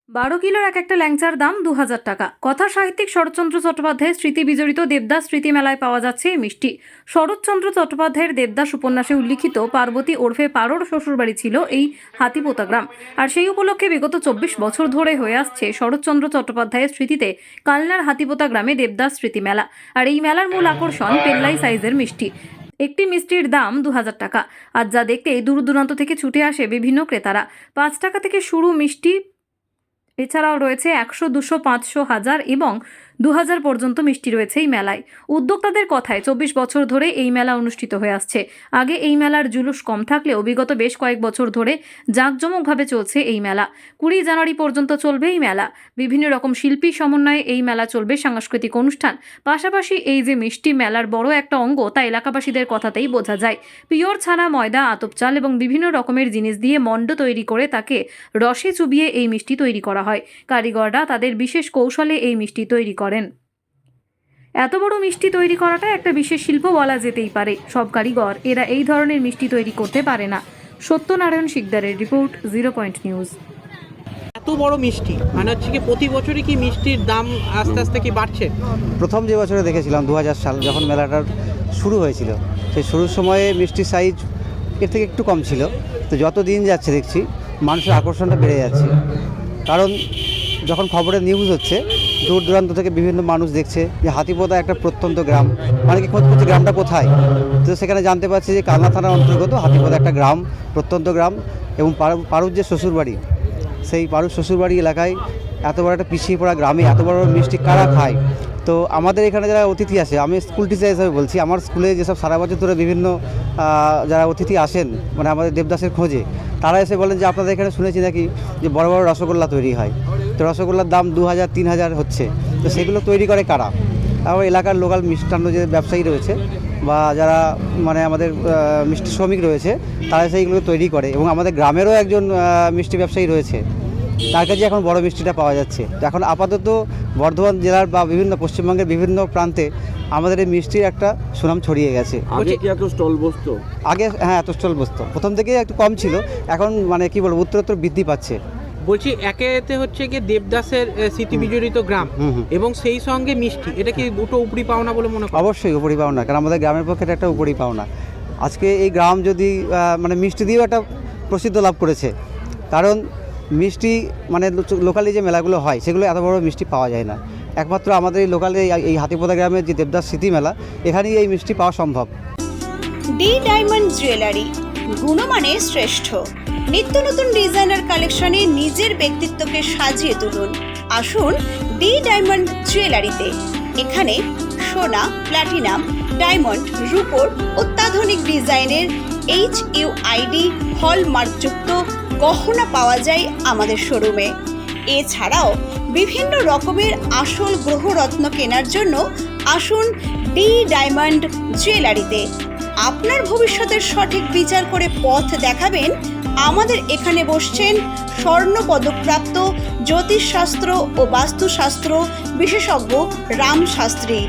12 কিলোর একটা ল্যাংচার দাম 2000 টাকা। কথা সাহিত্যিক শরৎচন্দ্র চট্টোপাধ্যায়ের স্মৃতি বিজড়িত দেবদাস স্মৃতি মেলায় পাওয়া যাচ্ছে এই মিষ্টি। শরৎচন্দ্র চট্টোপাধ্যায়ের দেবদাস উপন্যাসে উল্লিখিত পার্বতী ওরফে পারোর শ্বশুরবাড়ি ছিল এই হাতিপোতা গ্রাম। আর সেই উপলক্ষে বিগত 24 বছর ধরে হয়ে আসছে শরৎচন্দ্র চট্টোপাধ্যায়ের স্মৃতিতে কালনার হাতিপোতা গ্রামে দেবদাস স্মৃতি মেলা। আর এই মেলার মূল আকর্ষণ পেল্লাই সাইজের মিষ্টি। একটি মিষ্টির দাম 2000 টাকা। আর যা দেখতে দূর দূরান্ত থেকে ছুটে আসে বিভিন্ন ক্রেতারা। 5 টাকা থেকে শুরু মিষ্টি, এছাড়াও রয়েছে 100, 200, 500, 1000 এবং 2000 পর্যন্ত মিষ্টি রয়েছে এই মেলায়। উদ্যোক্তাদের কথায় 24 বছর ধরে এই মেলা অনুষ্ঠিত হয়ে আসছে। আগে এই মেলার জুলুস কম থাকলেও বিগত বেশ কয়েক বছর ধরে জাঁকজমকভাবে চলছে এই মেলা। 20 জানুয়ারি পর্যন্ত চলবে এই মেলা। বিভিন্ন রকম শিল্পী সমন্বয়ে এই মেলা চলবে সাংস্কৃতিক অনুষ্ঠান। পাশাপাশি এই যে মিষ্টি মেলার বড় একটা অঙ্গ, তা এলাকাবাসীদের কথাতেই বোঝা যায়। পিওর ছানা, ময়দা, আতপ চাল এবং বিভিন্ন রকমের জিনিস দিয়ে মণ্ড তৈরি করে তাকে রসে চুবিয়ে এই মিষ্টি তৈরি করা হয়। কারিগররা তাদের বিশেষ কৌশলে এই মিষ্টি তৈরি করেন। এত বড় মিষ্টি তৈরি করাটা একটা বিশেষ শিল্প বলা যেতেই পারে। সব কারিগর এরা এই ধরনের মিষ্টি তৈরি করতে পারে না। সত্যনারায়ণ শিকদারের রিপোর্ট, 0 পয়েন্ট নিউজ। এত বড় মিষ্টি মানে হচ্ছে কি প্রতি বছরই কি মিষ্টির দাম আস্তে আস্তে কি বাড়ছে? প্রথম যে বছরে দেখেছিলাম 2000 সাল যখন মেলাটার শুরু হয়েছিল, সেই শুরুর সময়ে মিষ্টির সাইজ এর থেকে একটু কম ছিল। তো যত দিন যাচ্ছে দেখছি মানুষের আকর্ষণটা বেড়ে যাচ্ছে। কারণ যখন খবরে নিউজ হচ্ছে, দূর দূরান্ত থেকে বিভিন্ন মানুষ দেখছে যে হাতিপোতা একটা প্রত্যন্ত গ্রাম, মানে কি খোঁজ করছে গ্রামটা কোথায়। তো সেখানে জানতে পারছি যে কালনা থানার অন্তর্গত হাতিপোতা একটা গ্রাম, প্রত্যন্ত গ্রাম। এবং পারুর যে শ্বশুরবাড়ি, সেই পারুর শ্বশুরবাড়ি এলাকায় এত বড় একটা পিছিয়ে পড়া গ্রামে এত বড় মিষ্টি কারা খায়। তো আমাদের এখানে যারা অতিথি আসে, আমি স্কুল টিচার হিসাবে বলছি, আমার স্কুলে যেসব সারা বছর ধরে বিভিন্ন যারা অতিথি আসেন মানে আমাদের দেবদাসের খোঁজে, তারা এসে বলেন যে আপনাদের এখানে শুনেছি নাকি যে বড় বড় রসগোল্লা তৈরি হয়। তো রসগোল্লার দাম 2000, 3000 হচ্ছে। তো সেগুলো তৈরি করে কারা? আবার এলাকার লোকাল মিষ্টান্ন যে ব্যবসায়ী রয়েছে বা যারা মানে আমাদের মিষ্টি শ্রমিক রয়েছে, তারা সেইগুলো তৈরি করে। এবং আমাদের গ্রামেরও একজন মিষ্টি ব্যবসায়ী রয়েছে, তার কাছে এখন বড় মিষ্টিটা পাওয়া যাচ্ছে। তো এখন আপাতত বর্ধমান জেলার বা বিভিন্ন পশ্চিমবঙ্গের বিভিন্ন প্রান্তে আমাদের এই মিষ্টির একটা সুনাম ছড়িয়ে গেছে। আগে কি এত স্টল বসতো? আগে হ্যাঁ, এত স্টল বসতো, প্রথম থেকে একটু কম ছিল, এখন মানে কি বলবো উত্তরোত্তর বৃদ্ধি পাচ্ছে। বলছি একেতে হচ্ছে কি দেবদাসের স্মৃতি বিজড়িত গ্রাম এবং সেই সঙ্গে মিষ্টি, এটা কি দুটো উপরি পাওনা বলে মনে করেন? অবশ্যই উপরি পাওনা, কারণ আমাদের গ্রামের পক্ষে এটা একটা উপরি পাওনা। আজকে এই গ্রাম যদি মানে মিষ্টি দিয়েও একটা প্রসিদ্ধ লাভ করেছে। কারণ মিষ্টি মানে লোকালি যে মেলাগুলো হয় সেগুলো এত বড় মিষ্টি পাওয়া যায় না। একমাত্র আমাদের এই লোকালে এই হাতিপোতা গ্রামের যে দেবদাস স্মৃতি মেলা, এখানেই এই মিষ্টি পাওয়া সম্ভব। ডি ডায়মন্ড জুয়েলারি, গুণমানে শ্রেষ্ঠ। নিত্য নতুন ডিজাইনার কালেকশনে নিজের ব্যক্তিত্বকে সাজিয়ে তুলুন। আসুন ডি ডায়মন্ড জুয়েলারিতে। এখানে সোনা, প্ল্যাটিনাম, ডায়মন্ড, রূপোর অত্যাধুনিক ডিজাইনের HUID হলমার্কযুক্ত গহনা পাওয়া যায় আমাদের শোরুমে। এছাড়াও বিভিন্ন রকমের আসল গ্রহরত্ন কেনার জন্য আসুন ডি ডায়মন্ড জুয়েলারিতে। আপনার ভবিষ্যতের সঠিক বিচার করে পথ দেখাবেন। আমাদের এখানে বসছেন স্বর্ণ পদকপ্রাপ্ত জ্যোতিষশাস্ত্র ও বাস্তুশাস্ত্র বিশেষজ্ঞ Ram Shastri.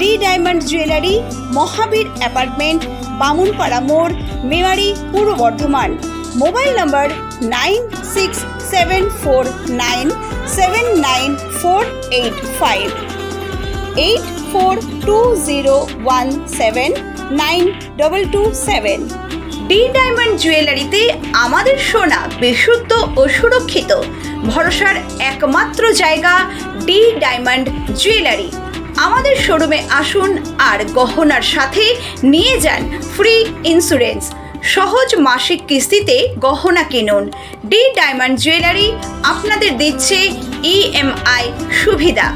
D diamond jewellery, Mahavir apartment, Bamunpara মোড়, Memari, Purba Bardhaman. Mobile number 9674979485, 8420179227। D diamond জুয়েলারিতে আমাদের সোনা বিশুদ্ধ ও সুরক্ষিত। ভরসার একমাত্র জায়গা ডি ডায়মন্ড জুয়েলারি। আমাদের শোরুমে আসুন আর গহনার সাথে নিয়ে যান ফ্রি ইন্স্যুরেন্স। সহজ মাসিক কিস্তিতে গহনা কিনুন। ডি ডায়মন্ড জুয়েলারি আপনাদের দিচ্ছে EMI সুবিধা।